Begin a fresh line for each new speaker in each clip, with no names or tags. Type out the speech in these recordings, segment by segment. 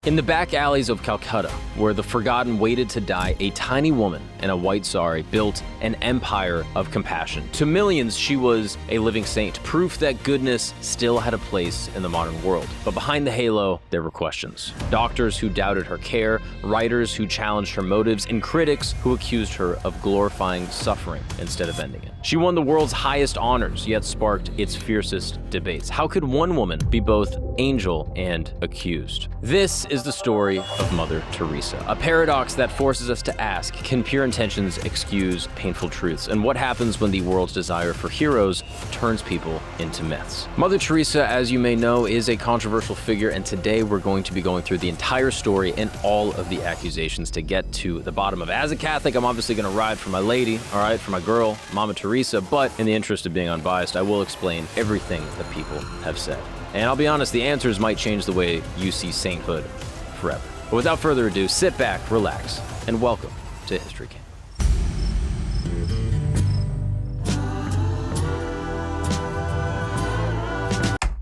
In the back alleys of Calcutta, where the forgotten waited to die, a tiny woman in a white sari built an empire of compassion. To millions, she was a living saint, proof that goodness still had a place in the modern world. But behind the halo, there were questions. Doctors who doubted her care, writers who challenged her motives, and critics who accused her of glorifying suffering instead of ending it. She won the world's highest honors, yet sparked its fiercest debates. How could one woman be both angel and accused? This is the story of Mother Teresa, a paradox that forces us to ask, can pure intentions excuse painful truths? And what happens when the world's desire for heroes turns people into myths? Mother Teresa, as you may know, is a controversial figure, and today we're going to be going through the entire story and all of the accusations to get to the bottom of it. As a Catholic, I'm obviously going to ride for my lady, all right, for my girl, Mama Teresa, but in the interest of being unbiased, I will explain everything that people have said. And I'll be honest, the answers might change the way you see sainthood forever. But without further ado, sit back, relax, and welcome to History Camp.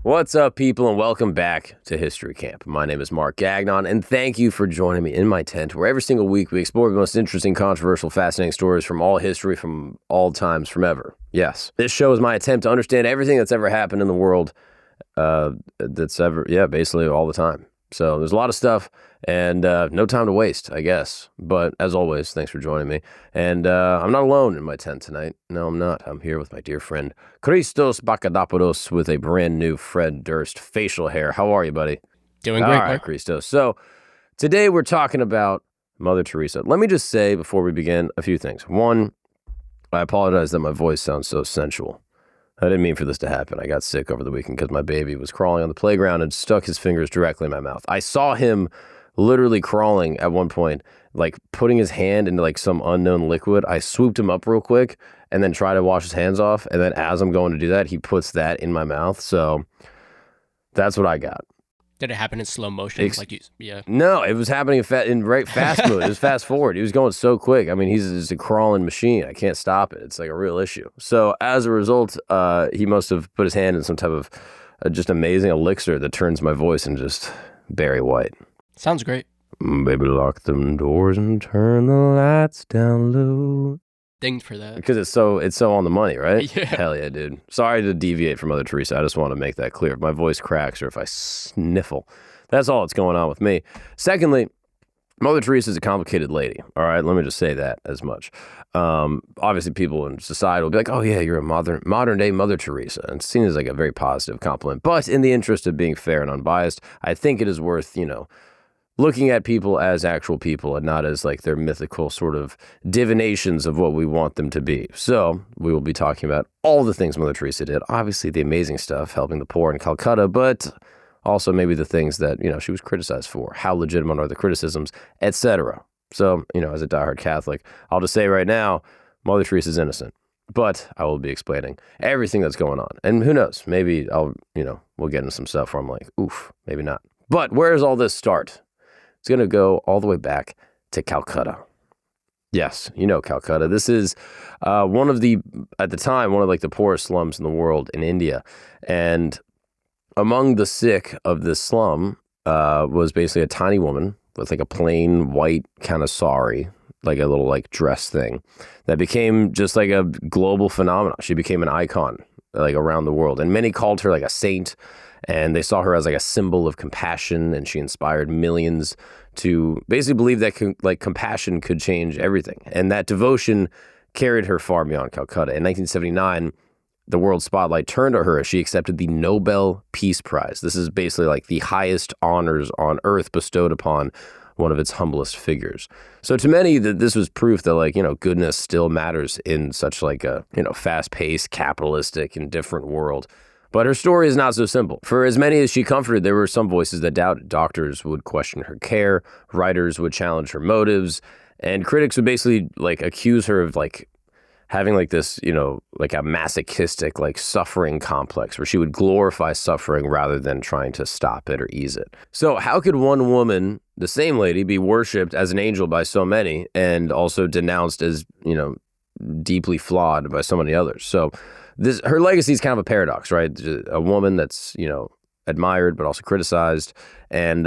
What's up, people, and welcome back to History Camp. My name is Mark Gagnon, and thank you for joining me in my tent, where every single week we explore the most interesting, controversial, fascinating stories from all history, from all times, from ever. Yes, this show is my attempt to understand everything that's ever happened in the world, basically all the time. So there's a lot of stuff, and no time to waste, I guess. But as always, thanks for joining me. And I'm not alone in my tent tonight. No, I'm not. I'm here with my dear friend Christos Bakadopoulos with a brand new Fred Durst facial hair. How are you, buddy?
Doing great,
All right, Christos. So today we're talking about Mother Teresa. Let me just say before we begin a few things. One, I apologize that my voice sounds so sensual. I didn't mean for this to happen. I got sick over the weekend because my baby was crawling on the playground and stuck his fingers directly in my mouth. I saw him literally crawling at one point, like putting his hand into like some unknown liquid. I swooped him up real quick and then tried to wash his hands off. And then as I'm going to do that, he puts that in my mouth. So that's what I got.
Did it happen in slow motion?
No, it was happening in fast mode. It was fast forward. He was going so quick. I mean, he's just a crawling machine. I can't stop it. It's like a real issue. So as a result, he must have put his hand in some type of just amazing elixir that turns my voice into just berry white.
Sounds great.
Baby, lock them doors and turn the lights down low.
Dinged for that.
Because it's so on the money, right?
Yeah.
Hell yeah, dude. Sorry to deviate from Mother Teresa. I just want to make that clear. If my voice cracks or if I sniffle, that's all that's going on with me. Secondly, Mother Teresa is a complicated lady. All right, let me just say that as much. Obviously, people in society will be like, "Oh yeah, you're a modern day Mother Teresa," and it's seen as like a very positive compliment. But in the interest of being fair and unbiased, I think it is worth, looking at people as actual people and not as like their mythical sort of divinations of what we want them to be. So we will be talking about all the things Mother Teresa did. Obviously the amazing stuff, helping the poor in Calcutta, but also maybe the things that, she was criticized for, how legitimate are the criticisms, etc. So, as a diehard Catholic, I'll just say right now, Mother Teresa is innocent. But I will be explaining everything that's going on. And who knows, maybe we'll get into some stuff where I'm like, oof, maybe not. But where does all this start? It's going to go all the way back to Calcutta. Yes, Calcutta. This is one of the poorest slums in the world in India. And among the sick of this slum was basically a tiny woman with like a plain white kind of sari, like a little like dress thing that became just like a global phenomenon. She became an icon like around the world. And many called her like a saint. And they saw her as like a symbol of compassion, and she inspired millions to basically believe that compassion could change everything. And that devotion carried her far beyond Calcutta. In 1979, the world spotlight turned to her as she accepted the Nobel Peace Prize. This is basically like the highest honors on earth bestowed upon one of its humblest figures. So to many, this was proof that goodness still matters in such like a fast-paced, capitalistic, and different world. But her story is not so simple. For as many as she comforted, there were some voices that doubted. Doctors would question her care, writers would challenge her motives, and critics would basically accuse her of having this, like a masochistic suffering complex where she would glorify suffering rather than trying to stop it or ease it. So how could one woman, the same lady, be worshipped as an angel by so many and also denounced as, deeply flawed by so many others? So her legacy is kind of a paradox, right? A woman that's, admired but also criticized. And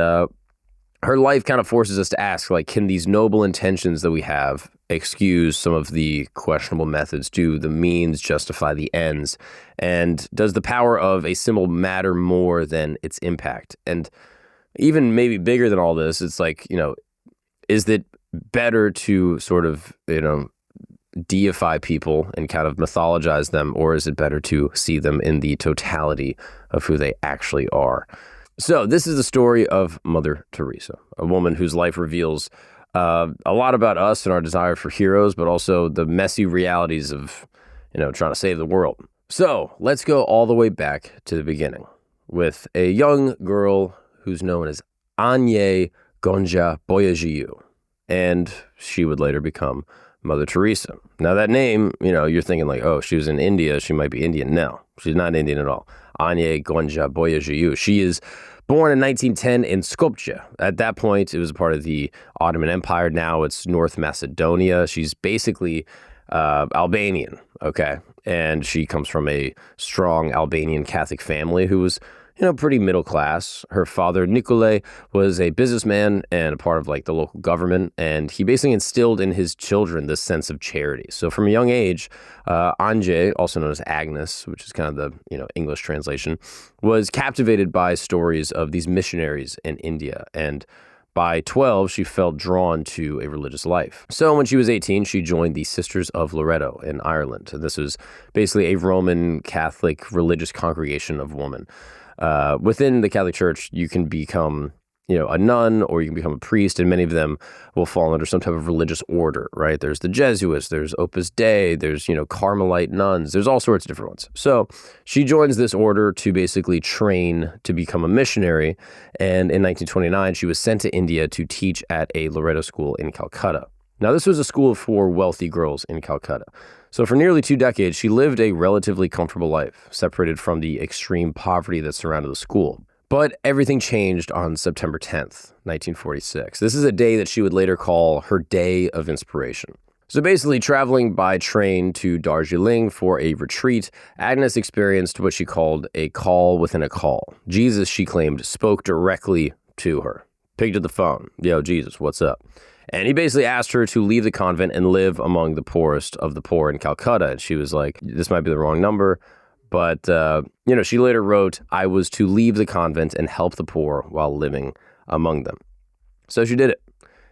her life kind of forces us to ask, like, can these noble intentions that we have excuse some of the questionable methods? Do the means justify the ends? And does the power of a symbol matter more than its impact? And even maybe bigger than all this, it's like, is it better to sort of, deify people and kind of mythologize them, or is it better to see them in the totality of who they actually are? So this is the story of Mother Teresa, a woman whose life reveals a lot about us and our desire for heroes, but also the messy realities of, trying to save the world. So let's go all the way back to the beginning with a young girl who's known as Anye Gonja Boyajiu, and she would later become Mother Teresa. Now that name, you're thinking like, oh, she was in India, she might be Indian. No, she's not Indian at all. Anye Gonja Boyajiu. She is born in 1910 in Skopje. At that point, it was a part of the Ottoman Empire. Now it's North Macedonia. She's basically Albanian, okay? And she comes from a strong Albanian Catholic family who was, pretty middle class. Her father, Nicolae, was a businessman and a part of like the local government. And he basically instilled in his children this sense of charity. So from a young age, Anje, also known as Agnes, which is kind of the, English translation, was captivated by stories of these missionaries in India. And by 12, she felt drawn to a religious life. So when she was 18, she joined the Sisters of Loreto in Ireland. And this was basically a Roman Catholic religious congregation of women. Within the Catholic Church, you can become, a nun, or you can become a priest, and many of them will fall under some type of religious order, right? There's the Jesuits, there's Opus Dei, there's, Carmelite nuns, there's all sorts of different ones. So she joins this order to basically train to become a missionary, and in 1929, she was sent to India to teach at a Loreto school in Calcutta. Now, this was a school for wealthy girls in Calcutta. So for nearly 2 decades, she lived a relatively comfortable life, separated from the extreme poverty that surrounded the school. But everything changed on September 10th, 1946. This is a day that she would later call her Day of Inspiration. So basically, traveling by train to Darjeeling for a retreat, Agnes experienced what she called a call within a call. Jesus, she claimed, spoke directly to her. Picked up the phone. Yo, Jesus, what's up? And he basically asked her to leave the convent and live among the poorest of the poor in Calcutta. And she was like, this might be the wrong number. But, she later wrote, I was to leave the convent and help the poor while living among them. So she did it.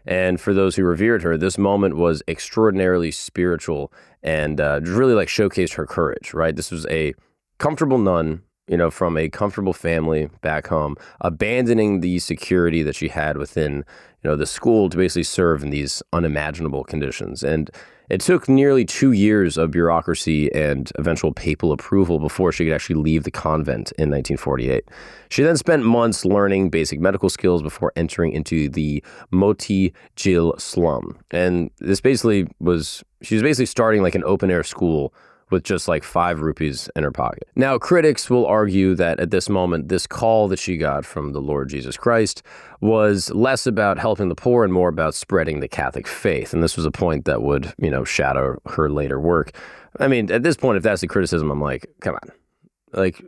And for those who revered her, this moment was extraordinarily spiritual and really like showcased her courage, right? This was a comfortable nun, from a comfortable family back home, abandoning the security that she had within, the school to basically serve in these unimaginable conditions. And it took nearly 2 years of bureaucracy and eventual papal approval before she could actually leave the convent in 1948. She then spent months learning basic medical skills before entering into the Moti Jil slum. And she was basically starting like an open air school with just like 5 rupees in her pocket. Now, critics will argue that at this moment, this call that she got from the Lord Jesus Christ was less about helping the poor and more about spreading the Catholic faith. And this was a point that would, shadow her later work. I mean, at this point, if that's the criticism, I'm like, come on. Like,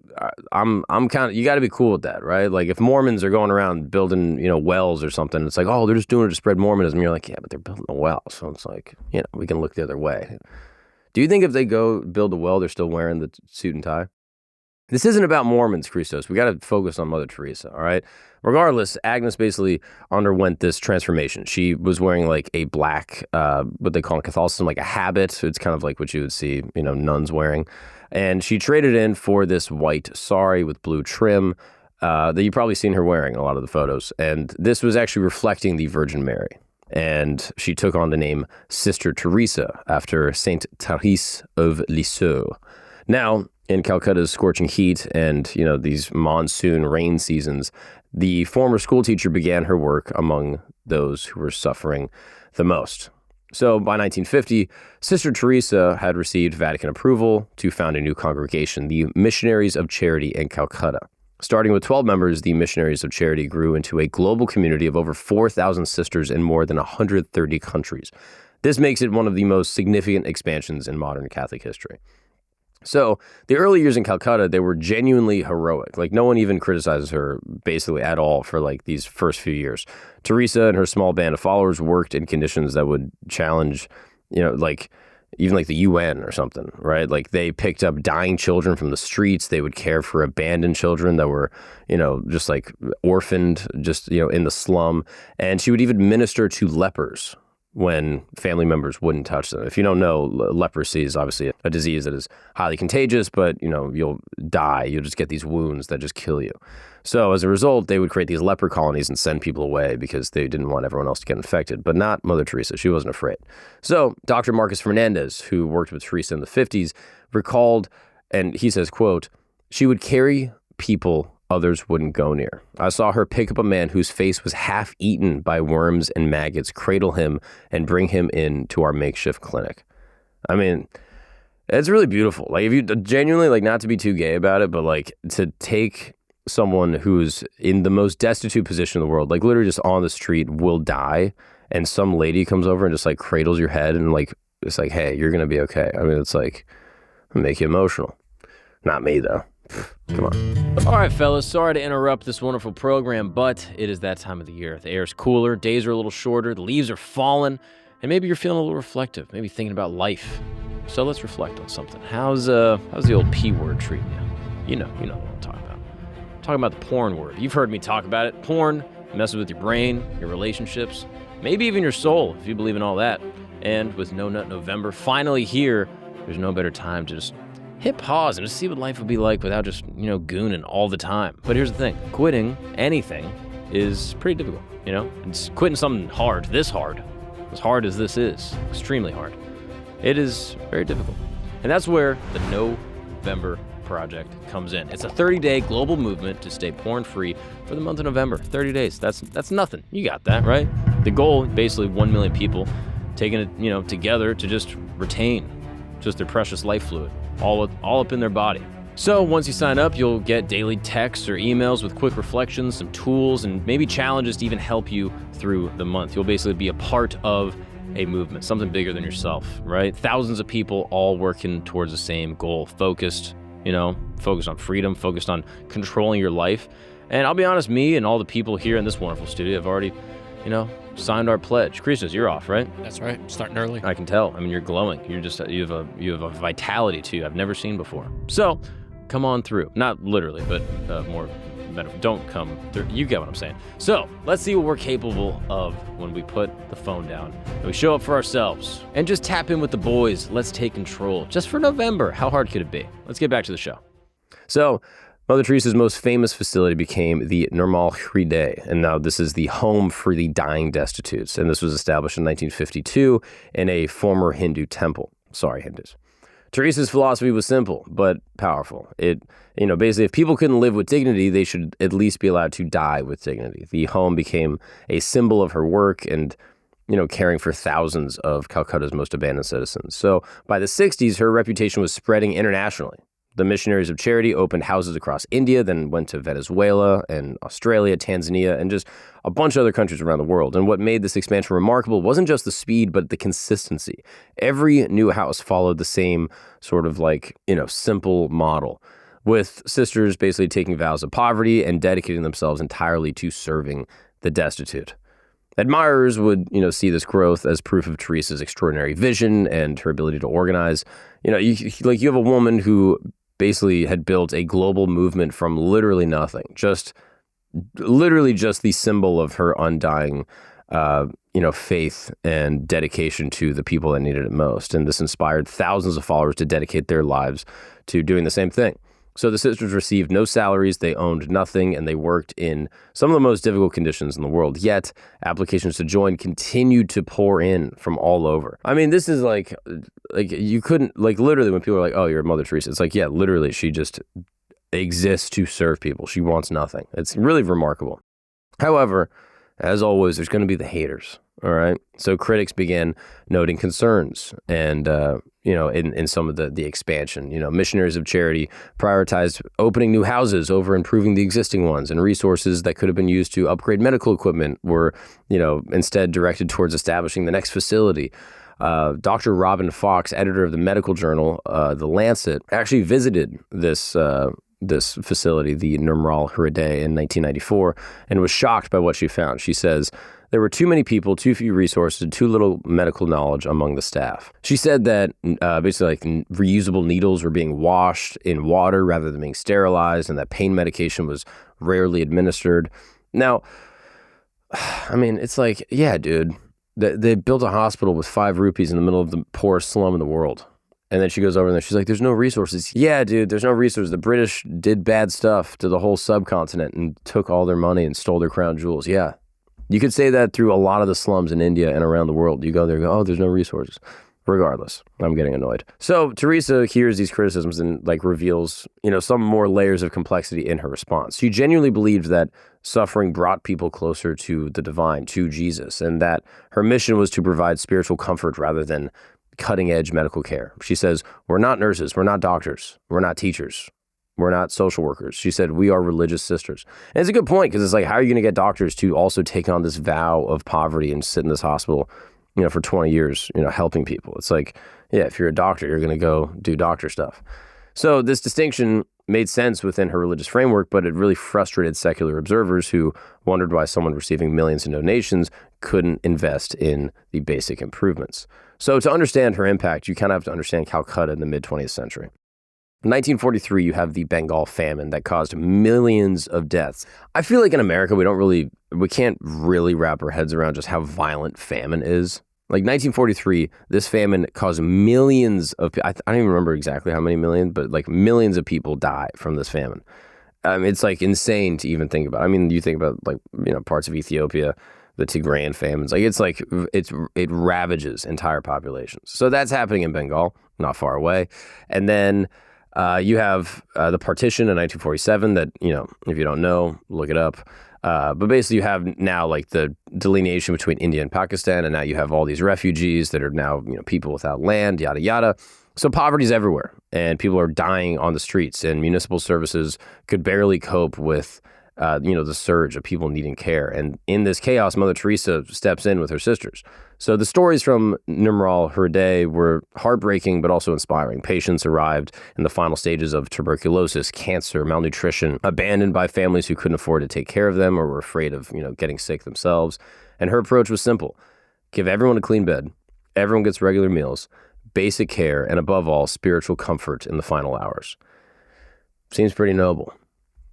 I'm kind of, you got to be cool with that, right? Like, if Mormons are going around building, wells or something, it's like, oh, they're just doing it to spread Mormonism. You're like, yeah, but they're building a well. So it's like, we can look the other way. Do you think if they go build a well, they're still wearing the suit and tie? This isn't about Mormons, Christos. We got to focus on Mother Teresa, all right? Regardless, Agnes basically underwent this transformation. She was wearing like a black, what they call in Catholicism, like a habit. It's kind of like what you would see, nuns wearing. And she traded in for this white sari with blue trim that you've probably seen her wearing in a lot of the photos. And this was actually reflecting the Virgin Mary. And she took on the name Sister Teresa after Saint Therese of Lisieux. Now, in Calcutta's scorching heat and, these monsoon rain seasons, the former schoolteacher began her work among those who were suffering the most. So by 1950, Sister Teresa had received Vatican approval to found a new congregation, the Missionaries of Charity in Calcutta. Starting with 12 members, the Missionaries of Charity grew into a global community of over 4,000 sisters in more than 130 countries. This makes it one of the most significant expansions in modern Catholic history. So the early years in Calcutta, they were genuinely heroic. Like no one even criticizes her basically at all for like these first few years. Teresa and her small band of followers worked in conditions that would challenge, like even like the UN or something, right? Like they picked up dying children from the streets. They would care for abandoned children that were, just like orphaned, just, in the slum. And she would even minister to lepers when family members wouldn't touch them. If you don't know, leprosy is obviously a disease that is highly contagious, but, you'll die. You'll just get these wounds that just kill you. So as a result, they would create these leper colonies and send people away because they didn't want everyone else to get infected, but not Mother Teresa. She wasn't afraid. So Dr. Marcus Fernandez, who worked with Teresa in the 50s, recalled, and he says, quote, "She would carry people others wouldn't go near. I saw her pick up a man whose face was half eaten by worms and maggots, cradle him, and bring him in to our makeshift clinic." I mean, it's really beautiful. Like, if you genuinely, like, not to be too gay about it, but like to take someone who's in the most destitute position in the world, like literally just on the street, will die, and some lady comes over and just like cradles your head and like, it's like, hey, you're going to be okay. I mean, it's like, make you emotional. Not me though. Come on.
All right, fellas, sorry to interrupt this wonderful program, but it is that time of the year. The air's cooler, days are a little shorter, the leaves are falling, and maybe you're feeling a little reflective, maybe thinking about life. So let's reflect on something. How's the old P word treating you? You know what I'm talking about. I'm talking about the porn word. You've heard me talk about it. Porn messes with your brain, your relationships, maybe even your soul, if you believe in all that. And with No Nut November finally here, there's no better time to just hit pause and just see what life would be like without just, gooning all the time. But here's the thing. Quitting anything is pretty difficult, It's quitting something hard, as hard as this is, extremely hard. It is very difficult. And that's where the November Project comes in. It's a 30-day global movement to stay porn-free for the month of November. 30 days. That's nothing. You got that, right? The goal, basically 1 million people taking it, together to just retain just their precious life fluid. All up in their body. So once you sign up, you'll get daily texts or emails with quick reflections, some tools, and maybe challenges to even help you through the month. You'll basically be a part of a movement, something bigger than yourself, right? Thousands of people all working towards the same goal, focused on freedom, focused on controlling your life. And I'll be honest, me and all the people here in this wonderful studio have already, signed our pledge. Christos, you're off, right?
That's right. Starting early.
I can tell. I mean, you're glowing. You have a vitality to you I've never seen before. So, come on through. Not literally, but more metaphor. Don't come through. You get what I'm saying. So, let's see what we're capable of when we put the phone down and we show up for ourselves and just tap in with the boys. Let's take control. Just for November. How hard could it be? Let's get back to the show.
So, Mother Teresa's most famous facility became the Nirmal Hriday, and now this is the home for the dying destitutes, and this was established in 1952 in a former Hindu temple. Sorry, Hindus. Teresa's philosophy was simple, but powerful. Basically, if people couldn't live with dignity, they should at least be allowed to die with dignity. The home became a symbol of her work and, caring for thousands of Calcutta's most abandoned citizens. So by the 60s, her reputation was spreading internationally. The Missionaries of Charity opened houses across India, then went to Venezuela and Australia, Tanzania, and just a bunch of other countries around the world. And what made this expansion remarkable wasn't just the speed, but the consistency. Every new house followed the same sort of simple model, with sisters basically taking vows of poverty and dedicating themselves entirely to serving the destitute. Admirers would, see this growth as proof of Teresa's extraordinary vision and her ability to organize. You have a woman who basically had built a global movement from literally nothing, just the symbol of her undying, faith and dedication to the people that needed it most. And this inspired thousands of followers to dedicate their lives to doing the same thing. So the sisters received no salaries, they owned nothing, and they worked in some of the most difficult conditions in the world. Yet, applications to join continued to pour in from all over. I mean, this is like you couldn't, literally when people are like, oh, you're Mother Teresa, it's like, yeah, literally, she just exists to serve people. She wants nothing. It's really remarkable. However, as always, there's going to be the haters, all right? So critics began noting concerns and, in some of the expansion. Missionaries of Charity prioritized opening new houses over improving the existing ones, and resources that could have been used to upgrade medical equipment were, instead directed towards establishing the next facility. Dr. Robin Fox, editor of the medical journal, The Lancet, actually visited this facility, the Nirmal Hriday, in 1994, and was shocked by what she found. She says, there were too many people, too few resources, too little medical knowledge among the staff. She said that basically like reusable needles were being washed in water rather than being sterilized, and that pain medication was rarely administered. Now, I mean, it's like, yeah, dude, they built a hospital with 5 rupees in the middle of the poorest slum in the world. And then she goes over there, she's like, there's no resources. Yeah, dude, there's no resources. The British did bad stuff to the whole subcontinent and took all their money and stole their crown jewels. Yeah. You could say that through a lot of the slums in India and around the world. You go there and go, oh, there's no resources. Regardless, I'm getting annoyed. So Teresa hears these criticisms and like reveals, some more layers of complexity in her response. She genuinely believed that suffering brought people closer to the divine, to Jesus, and that her mission was to provide spiritual comfort rather than cutting-edge medical care. She says, we're not nurses, we're not doctors, we're not teachers, we're not social workers. She said, we are religious sisters. And it's a good point, because it's like, how are you going to get doctors to also take on this vow of poverty and sit in this hospital, for 20 years, helping people? It's like, yeah, if you're a doctor, you're going to go do doctor stuff. So this distinction made sense within her religious framework, but it really frustrated secular observers who wondered why someone receiving millions in donations couldn't invest in the basic improvements. So to understand her impact, you kind of have to understand Calcutta in the mid-20th century. In 1943, you have the Bengal Famine that caused millions of deaths. I feel like in America, we can't really wrap our heads around just how violent famine is. Like 1943, this famine caused millions of, I don't even remember exactly how many million, but like millions of people die from this famine. It's like insane to even think about. I mean, you think about like, parts of Ethiopia, the Tigrayan famines, it ravages entire populations. So that's happening in Bengal, not far away. And then you have the partition in 1947 that, if you don't know, look it up. But basically you have now like the delineation between India and Pakistan, and now you have all these refugees that are now, people without land, yada, yada. So poverty is everywhere, and people are dying on the streets, and municipal services could barely cope with the surge of people needing care. And in this chaos, Mother Teresa steps in with her sisters. So the stories from Nirmal Hriday were heartbreaking, but also inspiring. Patients arrived in the final stages of tuberculosis, cancer, malnutrition, abandoned by families who couldn't afford to take care of them or were afraid of, getting sick themselves. And her approach was simple. Give everyone a clean bed. Everyone gets regular meals, basic care, and above all, spiritual comfort in the final hours. Seems pretty noble.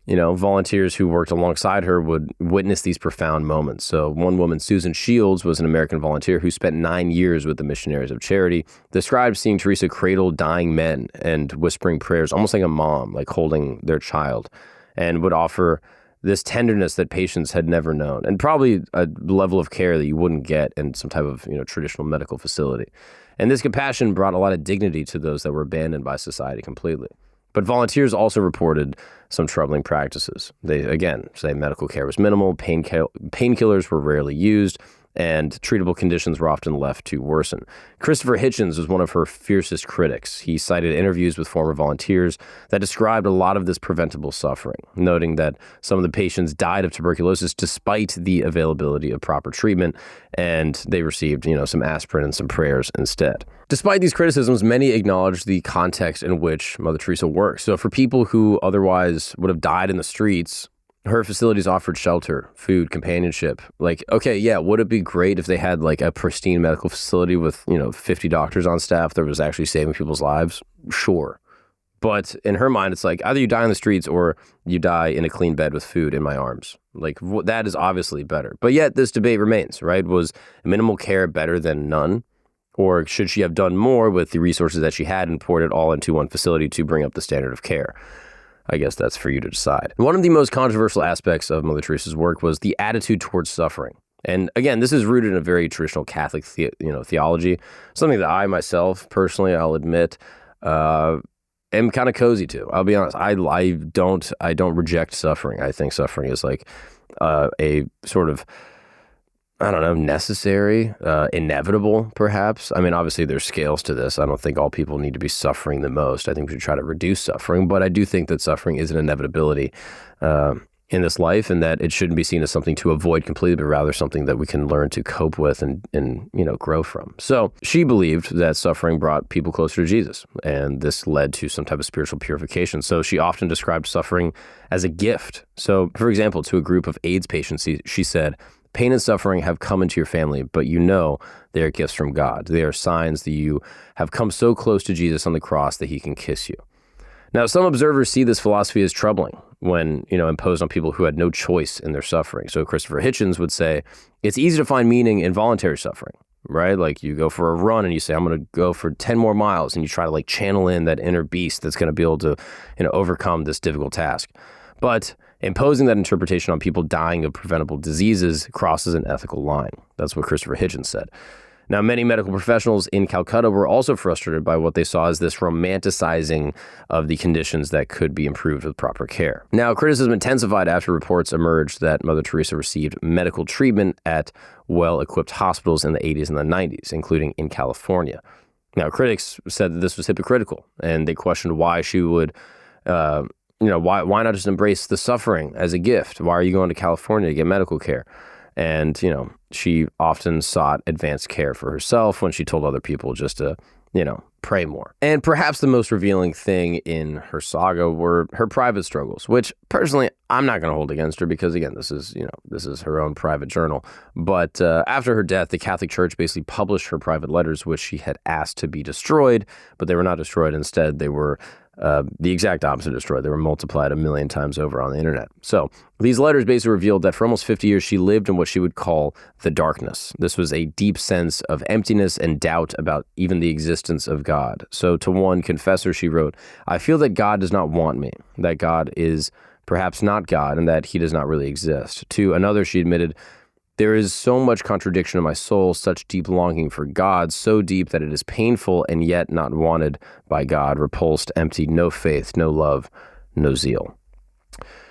Volunteers who worked alongside her would witness these profound moments. So one woman, Susan Shields, was an American volunteer who spent 9 years with the Missionaries of Charity, described seeing Teresa cradle dying men and whispering prayers, almost like a mom, like holding their child, and would offer this tenderness that patients had never known, and probably a level of care that you wouldn't get in some type of, traditional medical facility. And this compassion brought a lot of dignity to those that were abandoned by society completely. But volunteers also reported some troubling practices. They, again, say medical care was minimal, painkillers were rarely used, and treatable conditions were often left to worsen. Christopher Hitchens was one of her fiercest critics. He cited interviews with former volunteers that described a lot of this preventable suffering, noting that some of the patients died of tuberculosis despite the availability of proper treatment, and they received, some aspirin and some prayers instead. Despite these criticisms, many acknowledged the context in which Mother Teresa worked. So for people who otherwise would have died in the streets, her facilities offered shelter, food, companionship. Like, okay, yeah, would it be great if they had like a pristine medical facility with, 50 doctors on staff that was actually saving people's lives? Sure. But in her mind, it's like either you die in the streets or you die in a clean bed with food in my arms. Like that is obviously better. But yet this debate remains, right? Was minimal care better than none? Or should she have done more with the resources that she had and poured it all into one facility to bring up the standard of care? I guess that's for you to decide. One of the most controversial aspects of Mother Teresa's work was the attitude towards suffering. And again, this is rooted in a very traditional Catholic theology, something that I myself, personally, I'll admit, am kind of cozy to. I'll be honest. I don't reject suffering. I think suffering is like a sort of, necessary, inevitable, perhaps. I mean, obviously there's scales to this. I don't think all people need to be suffering the most. I think we should try to reduce suffering, but I do think that suffering is an inevitability in this life, and that it shouldn't be seen as something to avoid completely, but rather something that we can learn to cope with and grow from. So she believed that suffering brought people closer to Jesus, and this led to some type of spiritual purification. So she often described suffering as a gift. So, for example, to a group of AIDS patients, she said, "Pain and suffering have come into your family, but they are gifts from God. They are signs that you have come so close to Jesus on the cross that he can kiss you." Now, some observers see this philosophy as troubling when, imposed on people who had no choice in their suffering. So Christopher Hitchens would say, it's easy to find meaning in voluntary suffering, right? Like you go for a run and you say, I'm going to go for 10 more miles, and you try to channel in that inner beast that's going to be able to, overcome this difficult task. But imposing that interpretation on people dying of preventable diseases crosses an ethical line. That's what Christopher Hitchens said. Now, many medical professionals in Calcutta were also frustrated by what they saw as this romanticizing of the conditions that could be improved with proper care. Now, criticism intensified after reports emerged that Mother Teresa received medical treatment at well-equipped hospitals in the 80s and the 90s, including in California. Now, critics said that this was hypocritical, and they questioned why she would, why not just embrace the suffering as a gift? Why are you going to California to get medical care? And, she often sought advanced care for herself when she told other people just to, pray more. And perhaps the most revealing thing in her saga were her private struggles, which personally, I'm not going to hold against her because, again, this is her own private journal. But after her death, the Catholic Church basically published her private letters, which she had asked to be destroyed, but they were not destroyed. Instead, they were the exact opposite destroyed. They were multiplied 1 million times over on the internet. So these letters basically revealed that for almost 50 years, she lived in what she would call the darkness. This was a deep sense of emptiness and doubt about even the existence of God. So to one confessor, she wrote, "I feel that God does not want me, that God is perhaps not God, and that he does not really exist." To another, she admitted, "There is so much contradiction in my soul, such deep longing for God, so deep that it is painful and yet not wanted by God, repulsed, empty, no faith, no love, no zeal."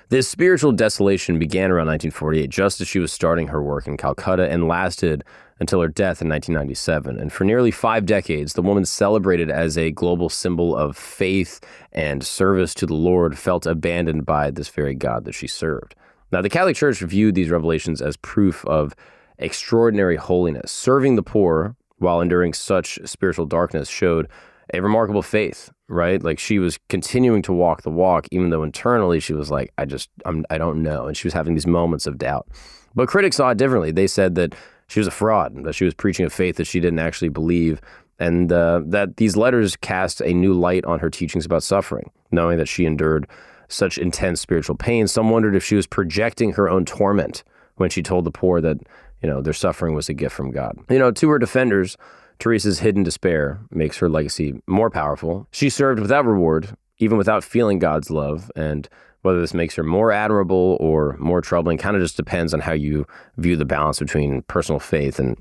This spiritual desolation began around 1948, just as she was starting her work in Calcutta, and lasted until her death in 1997. And for nearly 5 decades, the woman celebrated as a global symbol of faith and service to the Lord, felt abandoned by this very God that she served. Now, the Catholic Church viewed these revelations as proof of extraordinary holiness. Serving the poor while enduring such spiritual darkness showed a remarkable faith, right? Like she was continuing to walk the walk, even though internally she was like, I don't know. And she was having these moments of doubt. But critics saw it differently. They said that she was a fraud, that she was preaching a faith that she didn't actually believe, and that these letters cast a new light on her teachings about suffering, knowing that she endured such intense spiritual pain. Some wondered if she was projecting her own torment when she told the poor that, their suffering was a gift from God. To her defenders, Teresa's hidden despair makes her legacy more powerful. She served without reward, even without feeling God's love, and whether this makes her more admirable or more troubling kind of just depends on how you view the balance between personal faith and,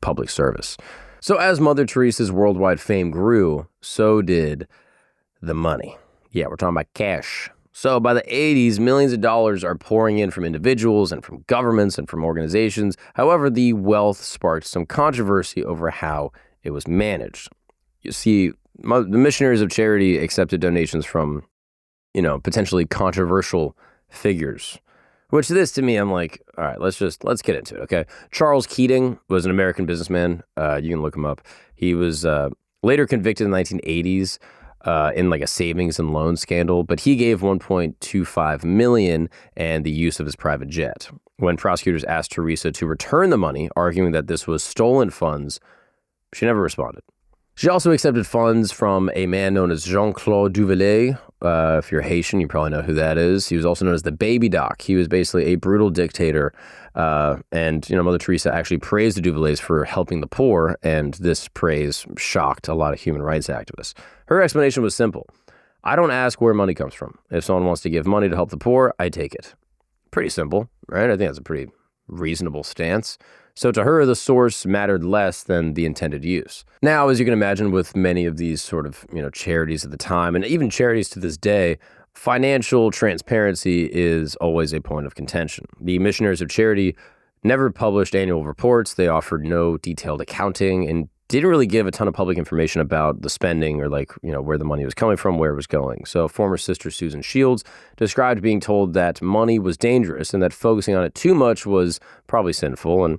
public service. So as Mother Teresa's worldwide fame grew, so did the money. Yeah, we're talking about cash. So by the 80s, millions of dollars are pouring in from individuals and from governments and from organizations. However, the wealth sparked some controversy over how it was managed. You see, the missionaries of charity accepted donations from, potentially controversial figures. Which this to me, I'm like, all right, let's get into it, okay? Charles Keating was an American businessman. You can look him up. He was later convicted in the 1980s. In a savings and loan scandal, but he gave $1.25 million and the use of his private jet. When prosecutors asked Teresa to return the money, arguing that this was stolen funds, she never responded. She also accepted funds from a man known as Jean-Claude Duvalier. If you're Haitian, you probably know who that is. He was also known as the Baby Doc. He was basically a brutal dictator. And Mother Teresa actually praised the Duvaliers for helping the poor, and this praise shocked a lot of human rights activists. Her explanation was simple. I don't ask where money comes from. If someone wants to give money to help the poor, I take it. Pretty simple, right? I think that's a pretty reasonable stance. So to her, the source mattered less than the intended use. Now, as you can imagine with many of these sort of, charities at the time, and even charities to this day, financial transparency is always a point of contention. The missionaries of charity never published annual reports. They offered no detailed accounting and didn't really give a ton of public information about the spending or where the money was coming from, where it was going. So former sister Susan Shields described being told that money was dangerous and that focusing on it too much was probably sinful. And,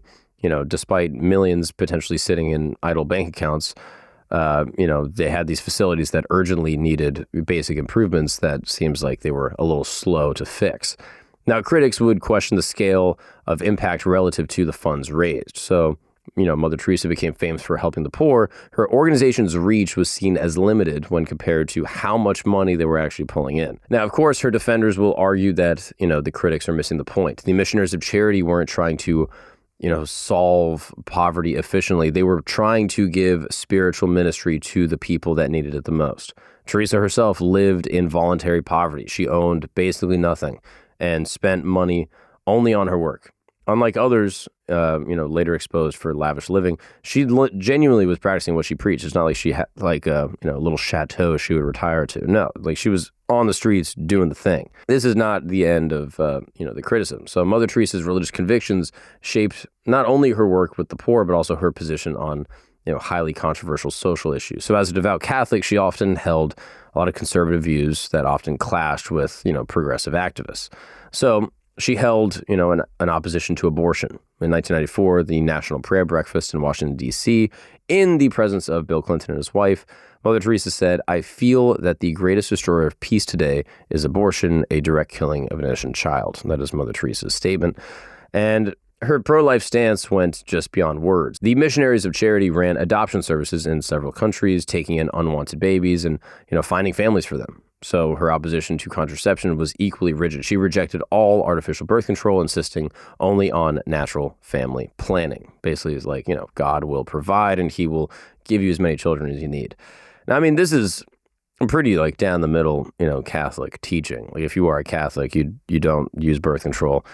despite millions potentially sitting in idle bank accounts, they had these facilities that urgently needed basic improvements that seems like they were a little slow to fix. Now, critics would question the scale of impact relative to the funds raised. So, Mother Teresa became famous for helping the poor. Her organization's reach was seen as limited when compared to how much money they were actually pulling in. Now, of course, her defenders will argue that, the critics are missing the point. The missionaries of charity weren't trying to, solve poverty efficiently. They were trying to give spiritual ministry to the people that needed it the most. Teresa herself lived in voluntary poverty. She owned basically nothing and spent money only on her work. Unlike others, later exposed for lavish living, she genuinely was practicing what she preached. It's not like she had a little chateau she would retire to. No, she was on the streets doing the thing. This is not the end of, the criticism. So Mother Teresa's religious convictions shaped not only her work with the poor, but also her position on, highly controversial social issues. So as a devout Catholic, she often held a lot of conservative views that often clashed with, progressive activists. So she held, an opposition to abortion. In 1994, the National Prayer Breakfast in Washington, D.C., in the presence of Bill Clinton and his wife, Mother Teresa said, "I feel that the greatest destroyer of peace today is abortion, a direct killing of an innocent child." That is Mother Teresa's statement. And her pro-life stance went just beyond words. The missionaries of charity ran adoption services in several countries, taking in unwanted babies and, finding families for them. So her opposition to contraception was equally rigid. She rejected all artificial birth control, insisting only on natural family planning. Basically, it's like, God will provide and he will give you as many children as you need. Now, this is pretty down the middle, Catholic teaching. If you are a Catholic, you don't use birth control.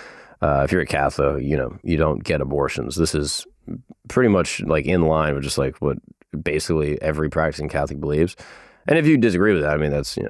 If you're a Catholic, you don't get abortions. This is pretty much in line with just what basically every practicing Catholic believes. And if you disagree with that,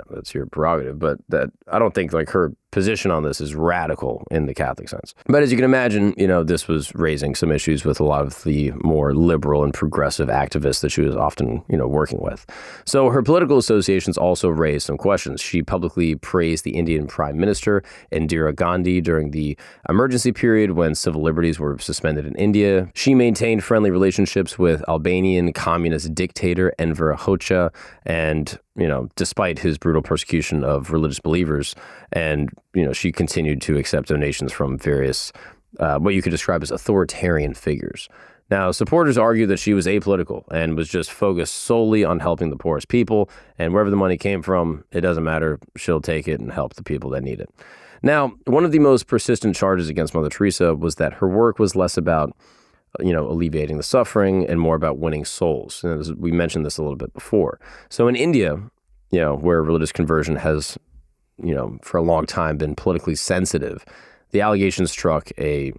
that's your prerogative. But that I don't think her position on this is radical in the Catholic sense. But as you can imagine, this was raising some issues with a lot of the more liberal and progressive activists that she was often, working with. So her political associations also raised some questions. She publicly praised the Indian Prime Minister, Indira Gandhi, during the emergency period when civil liberties were suspended in India. She maintained friendly relationships with Albanian communist dictator Enver Hoxha, and despite his brutal persecution of religious believers. And, she continued to accept donations from various, what you could describe as authoritarian figures. Now, supporters argue that she was apolitical and was just focused solely on helping the poorest people. And wherever the money came from, it doesn't matter. She'll take it and help the people that need it. Now, one of the most persistent charges against Mother Teresa was that her work was less about alleviating the suffering and more about winning souls. We mentioned this a little bit before. So in India, where religious conversion has, for a long time been politically sensitive, the allegations struck a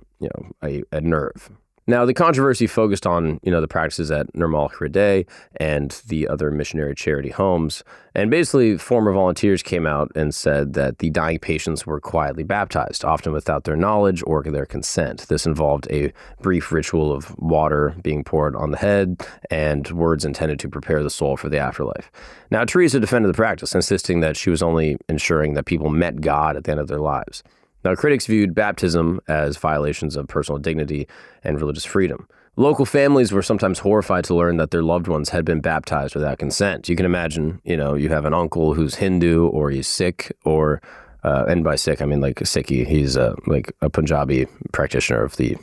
nerve. Now, the controversy focused on, the practices at Nirmal Hriday and the other missionary charity homes. And basically, former volunteers came out and said that the dying patients were quietly baptized, often without their knowledge or their consent. This involved a brief ritual of water being poured on the head and words intended to prepare the soul for the afterlife. Now, Teresa defended the practice, insisting that she was only ensuring that people met God at the end of their lives. Now, critics viewed baptism as violations of personal dignity and religious freedom. Local families were sometimes horrified to learn that their loved ones had been baptized without consent. You can imagine, you have an uncle who's Hindu or he's Sikh, or and by Sikh, I mean like a Sikhi. He's a Punjabi practitioner of the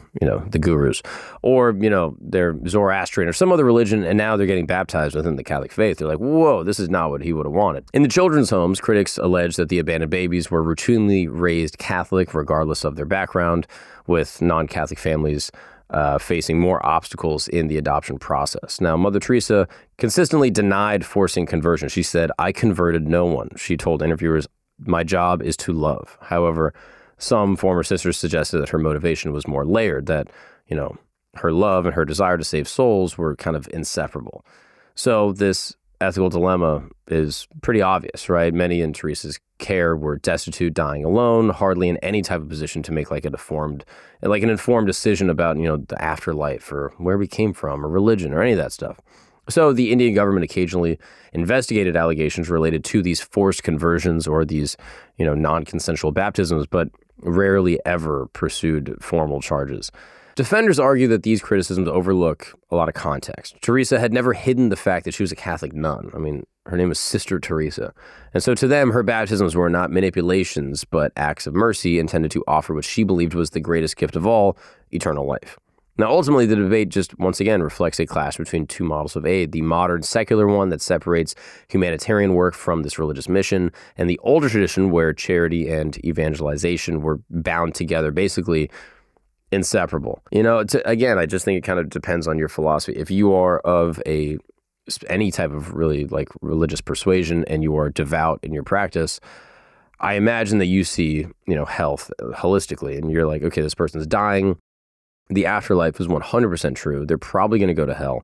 gurus, or, they're Zoroastrian or some other religion, and now they're getting baptized within the Catholic faith. They're like, whoa, this is not what he would have wanted. In the children's homes, critics allege that the abandoned babies were routinely raised Catholic, regardless of their background, with non-Catholic families facing more obstacles in the adoption process. Now, Mother Teresa consistently denied forcing conversion. She said, "I converted no one." She told interviewers, "My job is to love." However, some former sisters suggested that her motivation was more layered, that, her love and her desire to save souls were kind of inseparable. So this ethical dilemma is pretty obvious, right? Many in Teresa's care were destitute, dying alone, hardly in any type of position to make like an informed decision about, the afterlife or where we came from or religion or any of that stuff. So the Indian government occasionally investigated allegations related to these forced conversions or these, non-consensual baptisms, but rarely ever pursued formal charges. Defenders argue that these criticisms overlook a lot of context. Teresa had never hidden the fact that she was a Catholic nun. I mean, her name was Sister Teresa. And so to them, her baptisms were not manipulations, but acts of mercy intended to offer what she believed was the greatest gift of all, eternal life. Now, ultimately, the debate just, once again, reflects a clash between two models of aid, the modern secular one that separates humanitarian work from this religious mission, and the older tradition where charity and evangelization were bound together, basically inseparable. Again, I just think it kind of depends on your philosophy. If you are of any type of really like religious persuasion and you are devout in your practice, I imagine that you see, health holistically, and you're like, okay, this person's dying. The afterlife is 100% true. They're probably going to go to hell.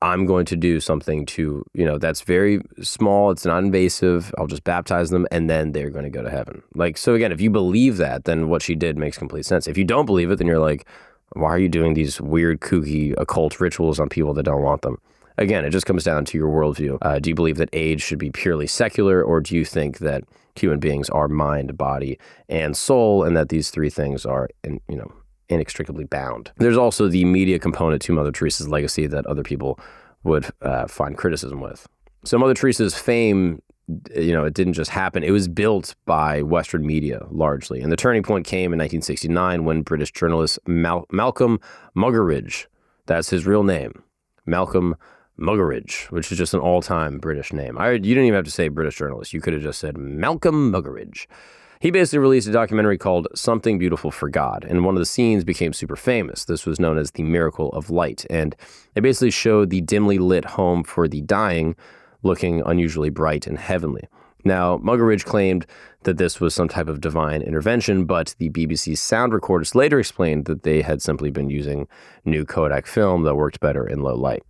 I'm going to do something to, that's very small. It's not invasive. I'll just baptize them and then they're going to go to heaven. So again, if you believe that, then what she did makes complete sense. If you don't believe it, then you're like, why are you doing these weird, kooky, occult rituals on people that don't want them? Again, it just comes down to your worldview. Do you believe that aid should be purely secular, or do you think that human beings are mind, body, and soul, and that these three things are, inextricably bound? There's also the media component to Mother Teresa's legacy that other people would find criticism with. So Mother Teresa's fame, it didn't just happen. It was built by Western media largely. And the turning point came in 1969 when British journalist Malcolm Muggeridge, that's his real name, Malcolm Muggeridge, which is just an all-time British name. You didn't even have to say British journalist. You could have just said Malcolm Muggeridge. He basically released a documentary called Something Beautiful for God, and one of the scenes became super famous. This was known as the Miracle of Light, and it basically showed the dimly lit home for the dying looking unusually bright and heavenly. Now, Muggeridge claimed that this was some type of divine intervention, but the BBC's sound recordist later explained that they had simply been using new Kodak film that worked better in low light.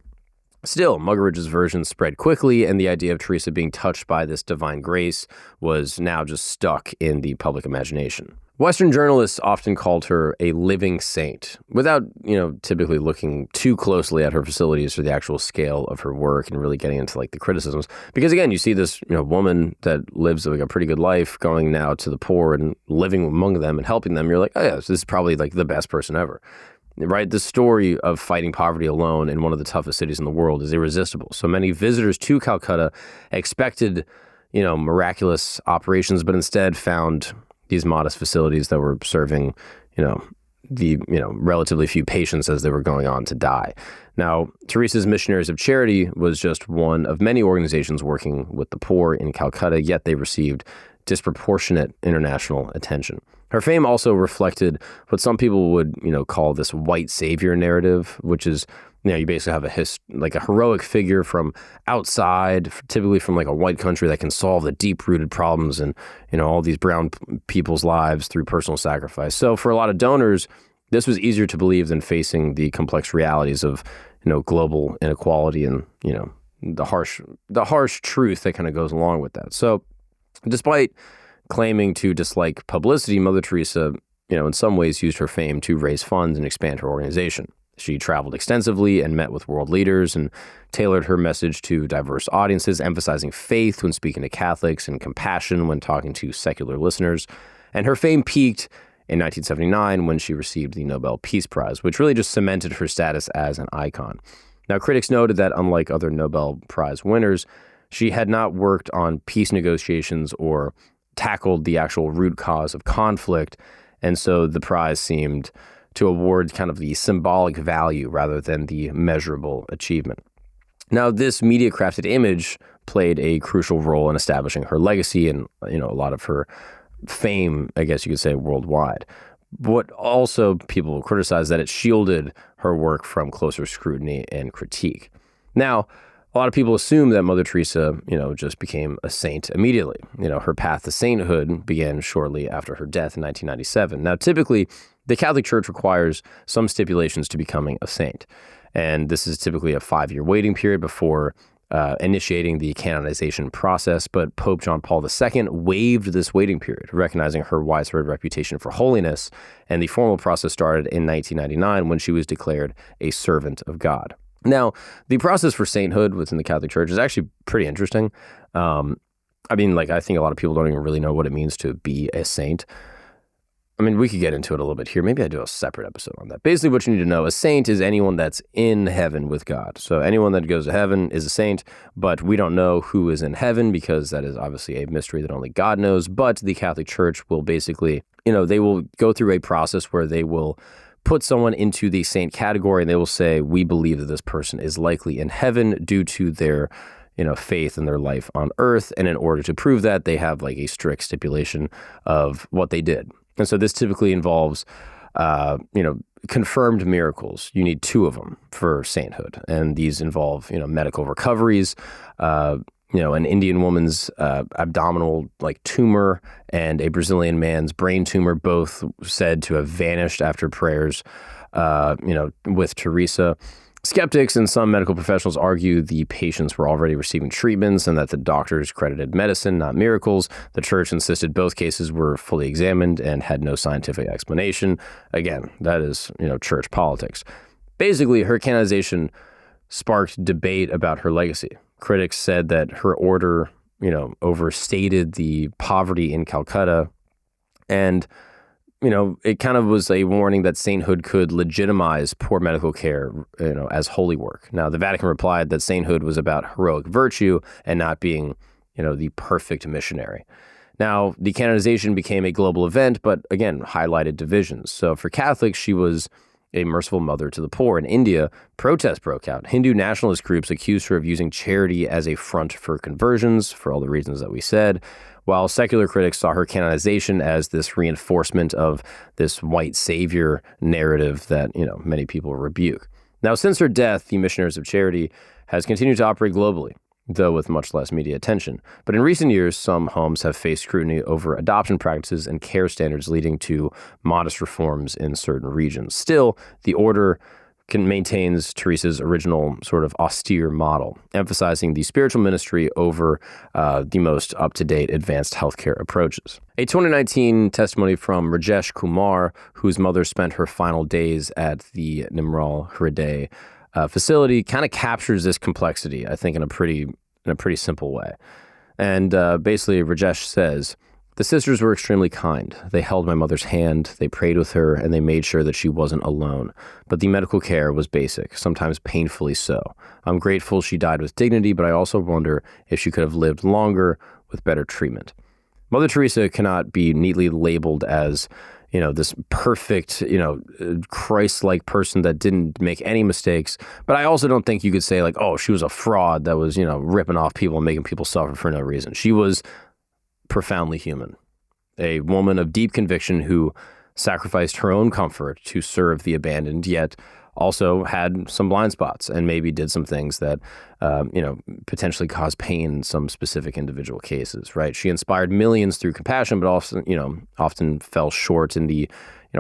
Still, Muggeridge's version spread quickly, and the idea of Teresa being touched by this divine grace was now just stuck in the public imagination. Western journalists often called her a living saint, without, typically looking too closely at her facilities or the actual scale of her work and really getting into the criticisms. Because again, you see this, woman that lives a pretty good life going now to the poor and living among them and helping them. You're like, oh yeah, so this is probably the best person ever. Right? The story of fighting poverty alone in one of the toughest cities in the world is irresistible. So many visitors to Calcutta expected, miraculous operations, but instead found these modest facilities that were serving, relatively few patients as they were going on to die. Now, Teresa's Missionaries of Charity was just one of many organizations working with the poor in Calcutta, yet they received disproportionate international attention. Her fame also reflected what some people would, call this white savior narrative, which is, you basically have a heroic figure from outside, typically from a white country that can solve the deep-rooted problems and, all these brown people's lives through personal sacrifice. So for a lot of donors, this was easier to believe than facing the complex realities of, global inequality and, the harsh truth that kind of goes along with that. So despite claiming to dislike publicity, Mother Teresa, in some ways used her fame to raise funds and expand her organization. She traveled extensively and met with world leaders and tailored her message to diverse audiences, emphasizing faith when speaking to Catholics and compassion when talking to secular listeners. And her fame peaked in 1979 when she received the Nobel Peace Prize, which really just cemented her status as an icon. Now, critics noted that unlike other Nobel Prize winners, she had not worked on peace negotiations or tackled the actual root cause of conflict, and so the prize seemed to award kind of the symbolic value rather than the measurable achievement. Now, this media-crafted image played a crucial role in establishing her legacy and, a lot of her fame, I guess you could say, worldwide. But also people criticized that it shielded her work from closer scrutiny and critique. Now, a lot of people assume that Mother Teresa, just became a saint immediately. Her path to sainthood began shortly after her death in 1997. Now, typically, the Catholic Church requires some stipulations to becoming a saint. And this is typically a 5-year waiting period before initiating the canonization process, but Pope John Paul II waived this waiting period, recognizing her widespread reputation for holiness, and the formal process started in 1999 when she was declared a servant of God. Now, the process for sainthood within the Catholic Church is actually pretty interesting. I think a lot of people don't even really know what it means to be a saint. I mean, we could get into it a little bit here. Maybe I do a separate episode on that. Basically, what you need to know, a saint is anyone that's in heaven with God. So anyone that goes to heaven is a saint, but we don't know who is in heaven because that is obviously a mystery that only God knows. But the Catholic Church will basically, they will go through a process where they will put someone into the saint category and they will say, we believe that this person is likely in heaven due to their faith in their life on earth. And in order to prove that, they have like a strict stipulation of what they did. And so this typically involves, confirmed miracles. You need 2 of them for sainthood. And these involve, medical recoveries, an Indian woman's abdominal tumor and a Brazilian man's brain tumor, both said to have vanished after prayers, with Teresa. Skeptics and some medical professionals argue the patients were already receiving treatments and that the doctors credited medicine, not miracles. The church insisted both cases were fully examined and had no scientific explanation. Again, that is, church politics. Basically, her canonization sparked debate about her legacy. Critics said that her order, overstated the poverty in Calcutta, and it kind of was a warning that sainthood could legitimize poor medical care, as holy work. Now, the Vatican replied that sainthood was about heroic virtue and not being, the perfect missionary. Now, the canonization became a global event, but again, highlighted divisions. So for Catholics, she was a merciful mother to the poor. In India, protests broke out. Hindu nationalist groups accused her of using charity as a front for conversions, for all the reasons that we said, while secular critics saw her canonization as this reinforcement of this white savior narrative that, many people rebuke. Now, since her death, the Missionaries of Charity has continued to operate globally, though with much less media attention. But in recent years, some homes have faced scrutiny over adoption practices and care standards, leading to modest reforms in certain regions. Still, the order maintains Teresa's original sort of austere model, emphasizing the spiritual ministry over the most up-to-date advanced healthcare approaches. A 2019 testimony from Rajesh Kumar, whose mother spent her final days at the Nimral Hriday facility, kind of captures this complexity, I think, in a pretty simple way. And basically, Rajesh says, "The sisters were extremely kind. They held my mother's hand, they prayed with her, and they made sure that she wasn't alone. But the medical care was basic, sometimes painfully so. I'm grateful she died with dignity, but I also wonder if she could have lived longer with better treatment." Mother Teresa cannot be neatly labeled as, this perfect, Christ-like person that didn't make any mistakes. But I also don't think you could say she was a fraud that was, ripping off people and making people suffer for no reason. She was profoundly human, a woman of deep conviction who sacrificed her own comfort to serve the abandoned, yet also had some blind spots and maybe did some things that, potentially caused pain in some specific individual cases, right? She inspired millions through compassion, but also, often fell short in the,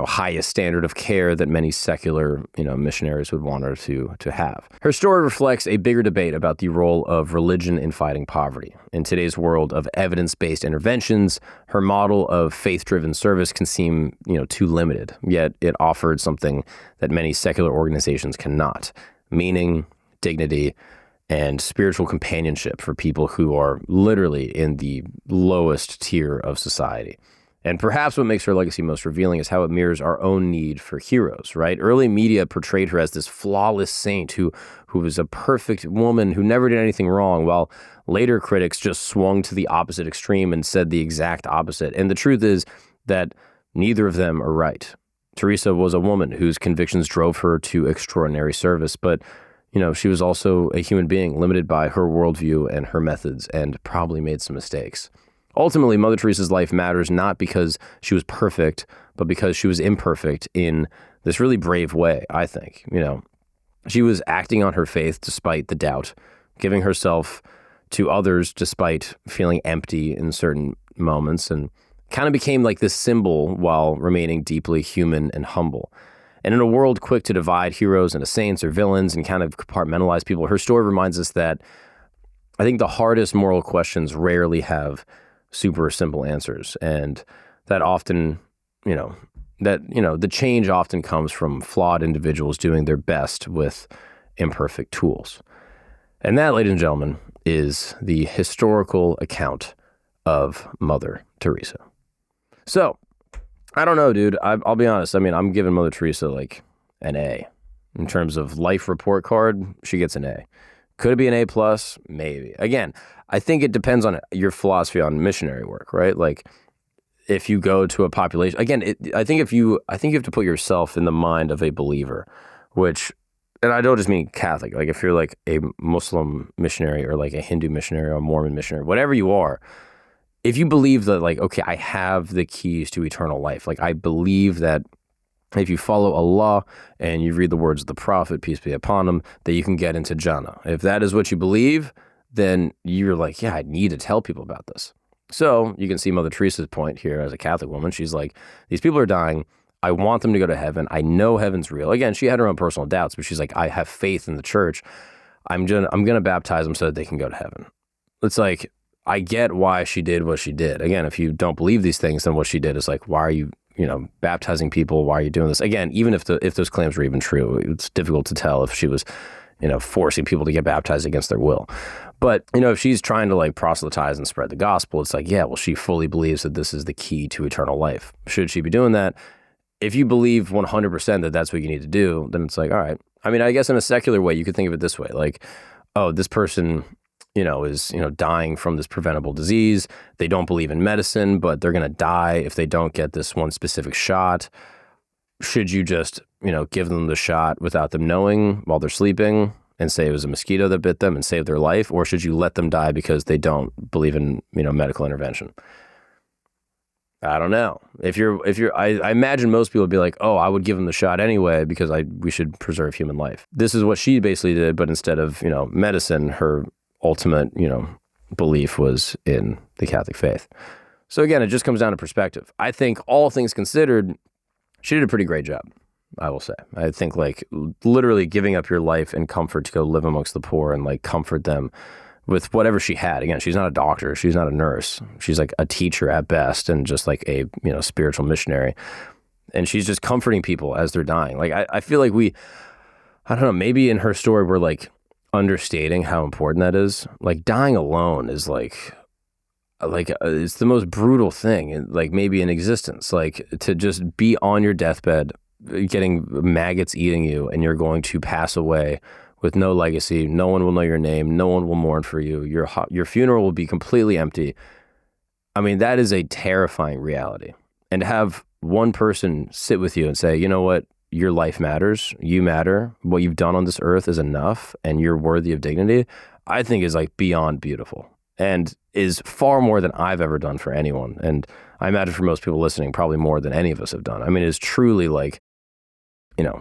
highest standard of care that many secular, missionaries would want her to have. Her story reflects a bigger debate about the role of religion in fighting poverty. In today's world of evidence-based interventions, her model of faith-driven service can seem, too limited, yet it offered something that many secular organizations cannot: meaning, dignity, and spiritual companionship for people who are literally in the lowest tier of society. And perhaps what makes her legacy most revealing is how it mirrors our own need for heroes, right? Early media portrayed her as this flawless saint who was a perfect woman who never did anything wrong, while later critics just swung to the opposite extreme and said the exact opposite. And the truth is that neither of them are right. Teresa was a woman whose convictions drove her to extraordinary service, but she was also a human being limited by her worldview and her methods, and probably made some mistakes. Ultimately, Mother Teresa's life matters not because she was perfect, but because she was imperfect in this really brave way, I think. She was acting on her faith despite the doubt, giving herself to others despite feeling empty in certain moments, and kind of became like this symbol while remaining deeply human and humble. And in a world quick to divide heroes into saints or villains and kind of compartmentalize people, her story reminds us that I think the hardest moral questions rarely have super simple answers. And that often, the change often comes from flawed individuals doing their best with imperfect tools. And that, ladies and gentlemen, is the historical account of Mother Teresa. So, I don't know, dude. I'll be honest. I mean, I'm giving Mother Teresa like an A. In terms of life report card, she gets an A. Could it be an A plus? Maybe. Again, I think it depends on your philosophy on missionary work, right? Like, if you go to a population, again, I think you have to put yourself in the mind of a believer, which, and I don't just mean Catholic. Like, if you're like a Muslim missionary or like a Hindu missionary or a Mormon missionary, whatever you are, if you believe that, like, okay, I have the keys to eternal life, like I believe that if you follow Allah and you read the words of the Prophet, peace be upon him, that you can get into Jannah. If that is what you believe, then you're like, yeah, I need to tell people about this. So you can see Mother Teresa's point here as a Catholic woman. She's like, these people are dying. I want them to go to heaven. I know heaven's real. Again, she had her own personal doubts, but she's like, I have faith in the church. I'm gonna baptize them so that they can go to heaven. It's like, I get why she did what she did. Again, if you don't believe these things, then what she did is like, why are you baptizing people? Why are you doing this? Again, even if those claims were even true, it's difficult to tell if she was, forcing people to get baptized against their will. But, if she's trying to like proselytize and spread the gospel, it's like, yeah, well, she fully believes that this is the key to eternal life. Should she be doing that? If you believe 100% that that's what you need to do, then it's like, all right. I mean, I guess in a secular way, you could think of it this way. Like, oh, this person, is, dying from this preventable disease. They don't believe in medicine, but they're going to die if they don't get this one specific shot. Should you just, give them the shot without them knowing while they're sleeping and say it was a mosquito that bit them and saved their life? Or should you let them die because they don't believe in, medical intervention? I don't know. I imagine most people would be like, oh, I would give them the shot anyway because we should preserve human life. This is what she basically did, but instead of, medicine, her ultimate, belief was in the Catholic faith. So again, it just comes down to perspective. I think all things considered, she did a pretty great job, I will say. I think like literally giving up your life and comfort to go live amongst the poor and like comfort them with whatever she had. Again, she's not a doctor. She's not a nurse. She's like a teacher at best and just like a, spiritual missionary. And she's just comforting people as they're dying. Like, I feel like I don't know, maybe in her story, we're like understating how important that is. Like dying alone is like it's the most brutal thing, like maybe in existence. Like to just be on your deathbed, getting maggots eating you, and you're going to pass away with no legacy. No one will know your name. No one will mourn for you. Your funeral will be completely empty. I mean, that is a terrifying reality. And to have one person sit with you and say, you know what? Your life matters. You matter. What you've done on this earth is enough, and you're worthy of dignity, I think is like beyond beautiful and is far more than I've ever done for anyone. And I imagine for most people listening, probably more than any of us have done. I mean, it's truly like,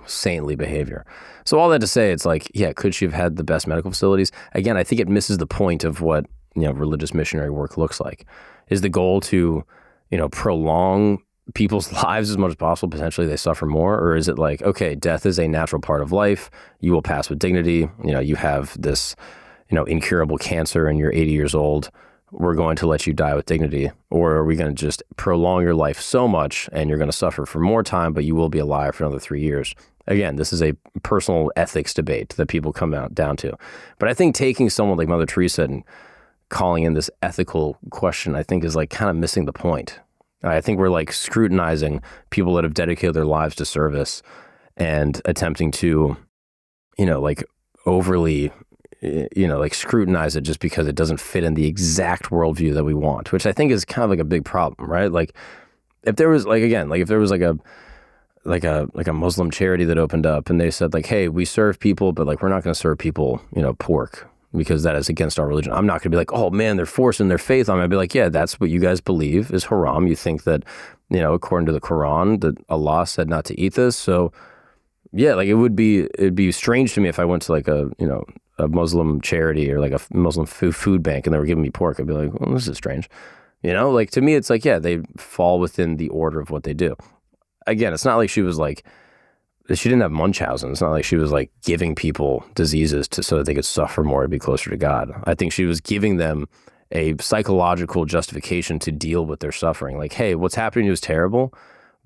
saintly behavior. So all that to say, it's like, yeah, could she have had the best medical facilities? Again, I think it misses the point of what, religious missionary work looks like. Is the goal to, prolong people's lives as much as possible, potentially they suffer more? Or is it like, okay, death is a natural part of life. You will pass with dignity. You have this, incurable cancer and you're 80 years old. We're going to let you die with dignity. Or are we going to just prolong your life so much and you're going to suffer for more time, but you will be alive for another 3 years? Again, this is a personal ethics debate that people come down to. But I think taking someone like Mother Teresa and calling in this ethical question, I think is like kind of missing the point. I think we're like scrutinizing people that have dedicated their lives to service and attempting to, like overly, like scrutinize it just because it doesn't fit in the exact worldview that we want, which I think is kind of like a big problem, right? Like if there was like, again, like if there was like a Muslim charity that opened up and they said like, hey, we serve people, but like, we're not going to serve people, pork, because that is against our religion. I'm not going to be like, oh man, they're forcing their faith on me. I'd be like, yeah, that's what you guys believe is haram. You think that, according to the Quran, that Allah said not to eat this. So yeah, like it'd be strange to me if I went to like a Muslim charity or like a Muslim food bank and they were giving me pork. I'd be like, well, this is strange. Like to me, it's like, yeah, they fall within the order of what they do. Again, it's not like she was like she didn't have Munchausen. It's not like she was like giving people diseases so that they could suffer more to be closer to God. I think she was giving them a psychological justification to deal with their suffering. Like, hey, what's happening to you is terrible,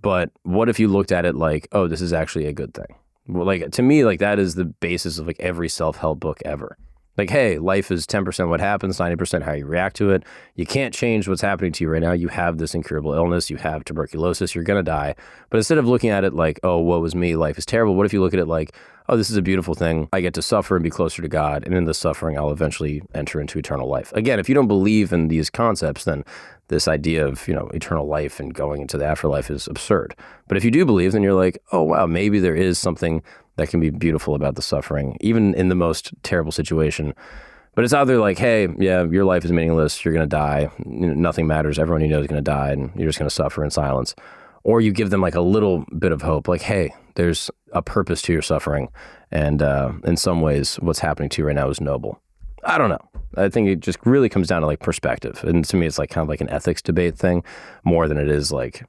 but what if you looked at it like, oh, this is actually a good thing? Well, like, to me, like, that is the basis of like every self-help book ever. Like, hey, life is 10% what happens, 90% how you react to it. You can't change what's happening to you right now. You have this incurable illness. You have tuberculosis. You're going to die. But instead of looking at it like, oh, woe is me, life is terrible, what if you look at it like, oh, this is a beautiful thing. I get to suffer and be closer to God. And in this suffering, I'll eventually enter into eternal life. Again, if you don't believe in these concepts, then this idea of, eternal life and going into the afterlife is absurd. But if you do believe, then you're like, oh, wow, maybe there is something that can be beautiful about the suffering, even in the most terrible situation. But it's either like, hey, yeah, your life is meaningless. You're going to die. Nothing matters. Everyone you know is going to die, and you're just going to suffer in silence. Or you give them like a little bit of hope, like, hey, there's a purpose to your suffering. And in some ways, what's happening to you right now is noble. I don't know. I think it just really comes down to like perspective. And to me, it's like kind of like an ethics debate thing more than it is like,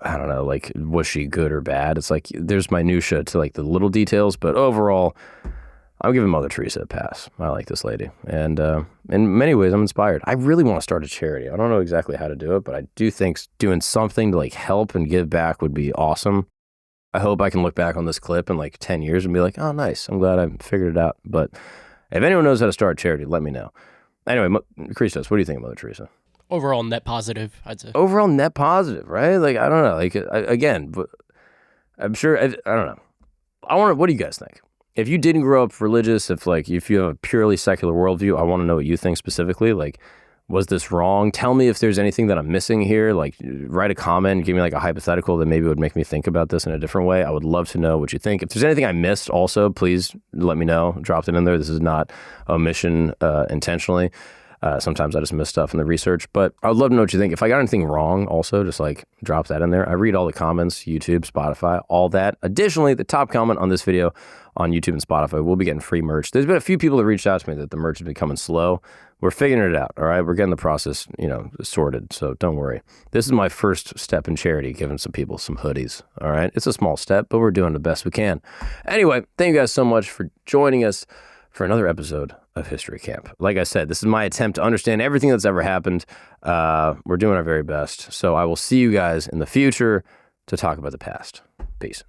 I don't know, like, was she good or bad? It's like, there's minutia to like the little details, but overall, I'm giving Mother Teresa a pass. I like this lady. And in many ways, I'm inspired. I really want to start a charity. I don't know exactly how to do it, but I do think doing something to like help and give back would be awesome. I hope I can look back on this clip in like 10 years and be like, oh, nice. I'm glad I figured it out. But if anyone knows how to start a charity, let me know. Anyway, Christos, what do you think of Mother Teresa?
Overall net positive, I'd say.
Overall net positive, right? Like, I don't know. Like, again, but I'm sure, I don't know. What do you guys think? If you didn't grow up religious, if you have a purely secular worldview, I want to know what you think specifically. Like, was this wrong? Tell me if there's anything that I'm missing here. Like, write a comment, give me like a hypothetical that maybe would make me think about this in a different way. I would love to know what you think. If there's anything I missed also, please let me know. Drop it in there. This is not omission intentionally. Sometimes I just miss stuff in the research, but I would love to know what you think. If I got anything wrong also, just like drop that in there. I read all the comments, YouTube, Spotify, all that. Additionally, the top comment on this video on YouTube and Spotify, we'll be getting free merch. There's been a few people that reached out to me that the merch has been coming slow. We're figuring it out, all right? We're getting the process, sorted, so don't worry. This is my first step in charity, giving some people some hoodies, all right? It's a small step, but we're doing the best we can. Anyway, thank you guys so much for joining us for another episode of History Camp. Like I said, this is my attempt to understand everything that's ever happened. We're doing our very best. So I will see you guys in the future to talk about the past. Peace.